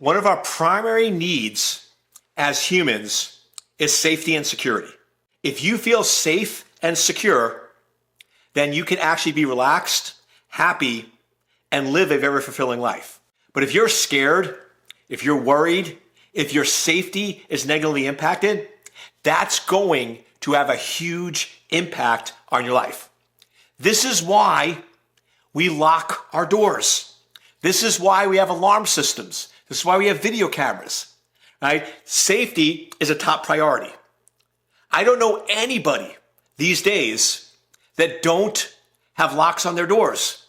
One of our primary needs as humans is safety and security. If you feel safe and secure, then you can actually be relaxed, happy, and live a very fulfilling life. But if you're scared, if you're worried, if your safety is negatively impacted, that's going to have a huge impact on your life. This is why we lock our doors. This is why we have alarm systems. This is why we have video cameras, right? Safety is a top priority. I don't know anybody these days that don't have locks on their doors.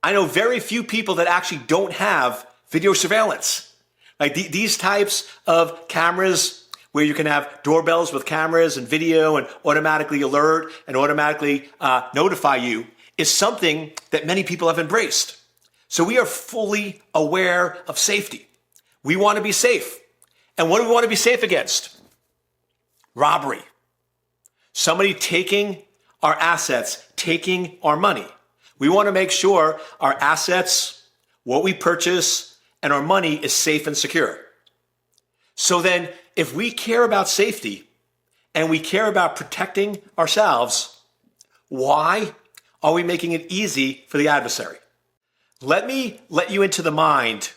I know very few people that actually don't have video surveillance. Like these types of cameras where you can have doorbells with cameras and video and automatically alert and automatically notify you is something that many people have embraced. So we are fully aware of safety. We want to be safe. And what do we want to be safe against? Robbery. Somebody taking our assets, taking our money. We want to make sure our assets, what we purchase, and our money is safe and secure. So then, if we care about safety and we care about protecting ourselves, why are we making it easy for the adversary? Let me let you into the mind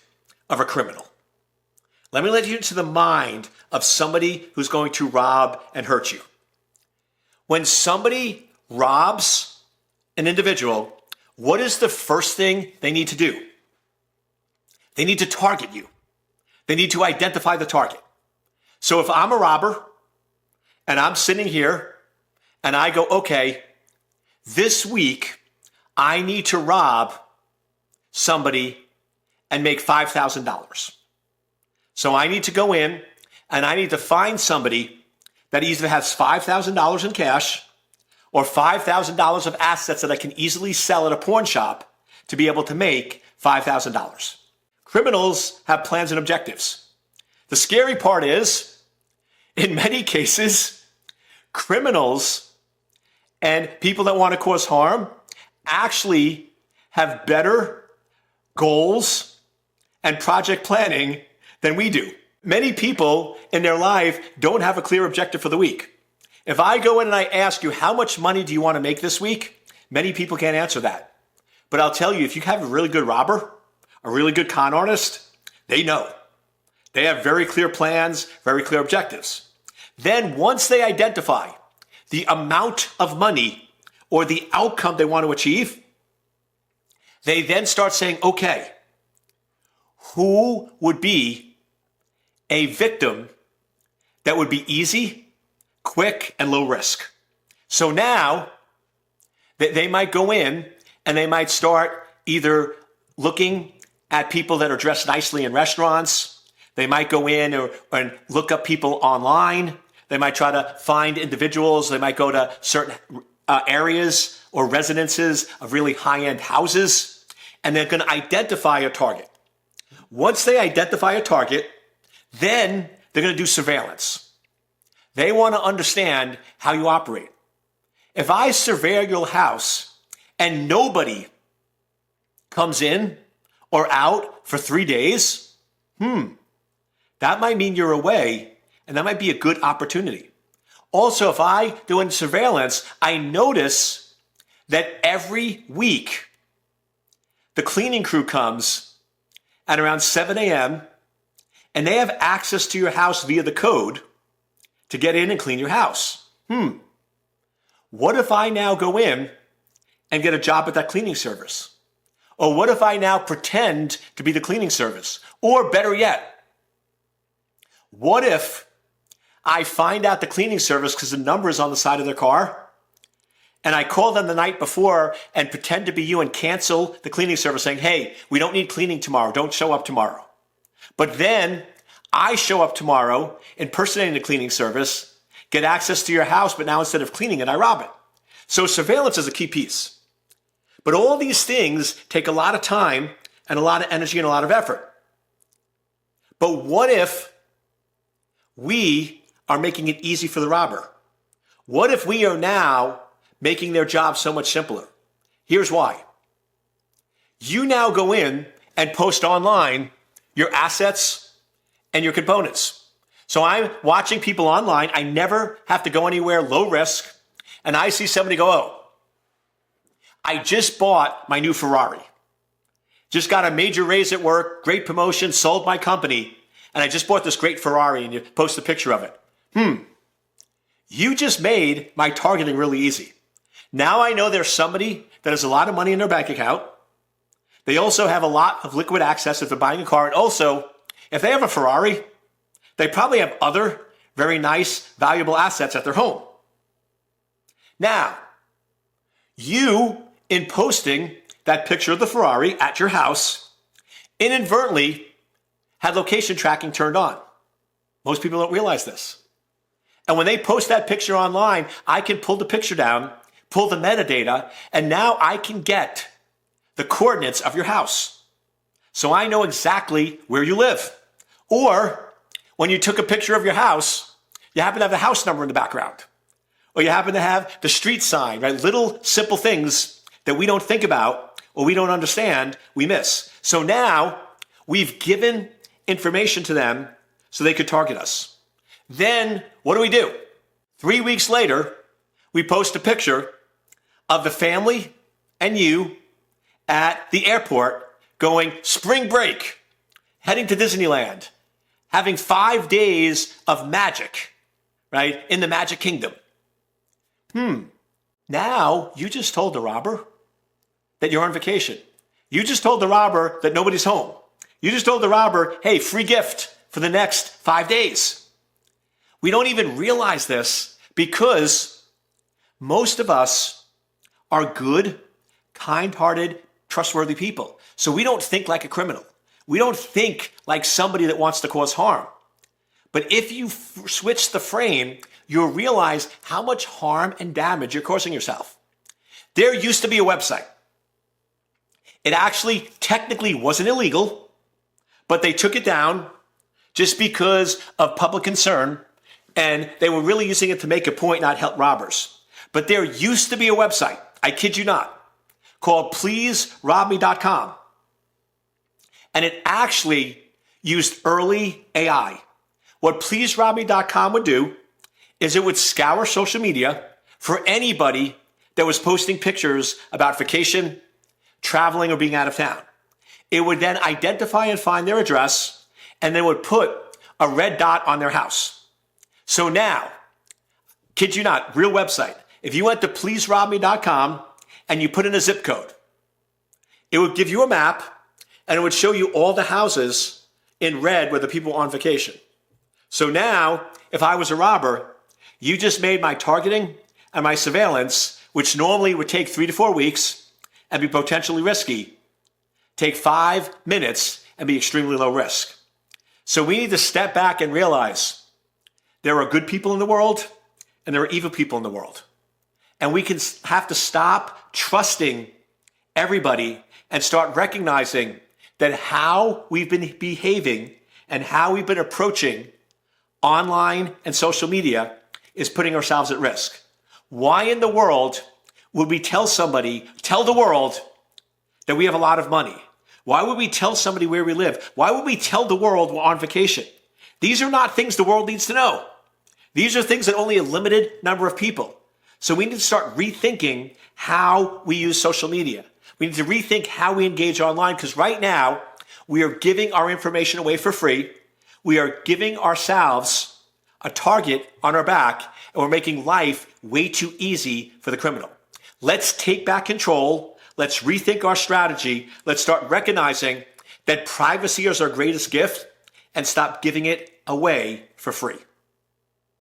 of a criminal. Let me let you into the mind of somebody who's going to rob and hurt you. When somebody robs an individual, what is the first thing they need to do? They need to target you. They need to identify the target. So if I'm a robber and I'm sitting here and I go, okay, this week I need to rob somebody and make $5,000. So I need to go in and I need to find somebody that either has $5,000 in cash or $5,000 of assets that I can easily sell at a pawn shop to be able to make $5,000. Criminals have plans and objectives. The scary part is, in many cases, criminals and people that want to cause harm actually have better goals and project planning than we do. Many people in their life don't have a clear objective for the week. If I go in and I ask you, how much money do you want to make this week? Many people can't answer that. But I'll tell you, if you have a really good robber, a really good con artist, they know. They have very clear plans, very clear objectives. Then once they identify the amount of money or the outcome they want to achieve, they then start saying, okay, who would be a victim that would be easy, quick, and low risk? So now they might go in and they might start either looking at people that are dressed nicely in restaurants. They might go in and look up people online. They might try to find individuals. They might go to certain areas or residences of really high-end houses, and they're going to identify a target. Once they identify a target, then they're going to do surveillance. They want to understand how you operate. If I surveil your house and nobody comes in or out for 3 days, that might mean you're away, and that might be a good opportunity. Also, if I do any surveillance, I notice that every week the cleaning crew comes at around 7 a.m. and they have access to your house via the code to get in and clean your house. What if I now go in and get a job at that cleaning service? Or what if I now pretend to be the cleaning service? Or better yet, what if I find out the cleaning service because the number is on the side of their car, and I call them the night before and pretend to be you and cancel the cleaning service saying, hey, we don't need cleaning tomorrow. Don't show up tomorrow. But then I show up tomorrow impersonating the cleaning service, get access to your house, but now instead of cleaning it, I rob it. So surveillance is a key piece. But all these things take a lot of time and a lot of energy and a lot of effort. But what if we are making it easy for the robber? What if we are now making their job so much simpler? Here's why. You now go in and post online your assets, and your components. So I'm watching people online. I never have to go anywhere, low risk. And I see somebody go, oh, I just bought my new Ferrari. Just got a major raise at work, great promotion, sold my company, and I just bought this great Ferrari, and you post a picture of it. You just made my targeting really easy. Now I know there's somebody that has a lot of money in their bank account. They also have a lot of liquid access if they're buying a car. And also, if they have a Ferrari, they probably have other very nice, valuable assets at their home. Now, you, in posting that picture of the Ferrari at your house, inadvertently had location tracking turned on. Most people don't realize this. And when they post that picture online, I can pull the picture down, pull the metadata, and now I can get the coordinates of your house. So I know exactly where you live. Or when you took a picture of your house, you happen to have the house number in the background. Or you happen to have the street sign, right? Little simple things that we don't think about or we don't understand, we miss. So now we've given information to them so they could target us. Then what do? 3 weeks later, we post a picture of the family and you at the airport going spring break, heading to Disneyland, having 5 days of magic, right? In the Magic Kingdom. Now you just told the robber that you're on vacation. You just told the robber that nobody's home. You just told the robber, hey, free gift for the next 5 days. We don't even realize this because most of us are good, kind-hearted, trustworthy people. So we don't think like a criminal. We don't think like somebody that wants to cause harm. But if you switch the frame, you'll realize how much harm and damage you're causing yourself. There used to be a website. It actually technically wasn't illegal, but they took it down just because of public concern, and they were really using it to make a point, not help robbers. But there used to be a website, I kid you not, called pleaserobme.com. And it actually used early AI. What pleaserobme.com would do is it would scour social media for anybody that was posting pictures about vacation, traveling, or being out of town. It would then identify and find their address, and then would put a red dot on their house. So now, kid you not, real website. If you went to pleaserobme.com and you put in a zip code, it would give you a map, and it would show you all the houses in red where the people were on vacation. So now, if I was a robber, you just made my targeting and my surveillance, which normally would take 3 to 4 weeks and be potentially risky, take 5 minutes and be extremely low risk. So we need to step back and realize there are good people in the world and there are evil people in the world. And we have to stop trusting everybody and start recognizing that how we've been behaving and how we've been approaching online and social media is putting ourselves at risk. Why in the world would we tell the world that we have a lot of money? Why would we tell somebody where we live? Why would we tell the world we're on vacation? These are not things the world needs to know. These are things that only a limited number of people. So we need to start rethinking how we use social media. We need to rethink how we engage online, because right now we are giving our information away for free. We are giving ourselves a target on our back, and we're making life way too easy for the criminal. Let's take back control. Let's rethink our strategy. Let's start recognizing that privacy is our greatest gift and stop giving it away for free.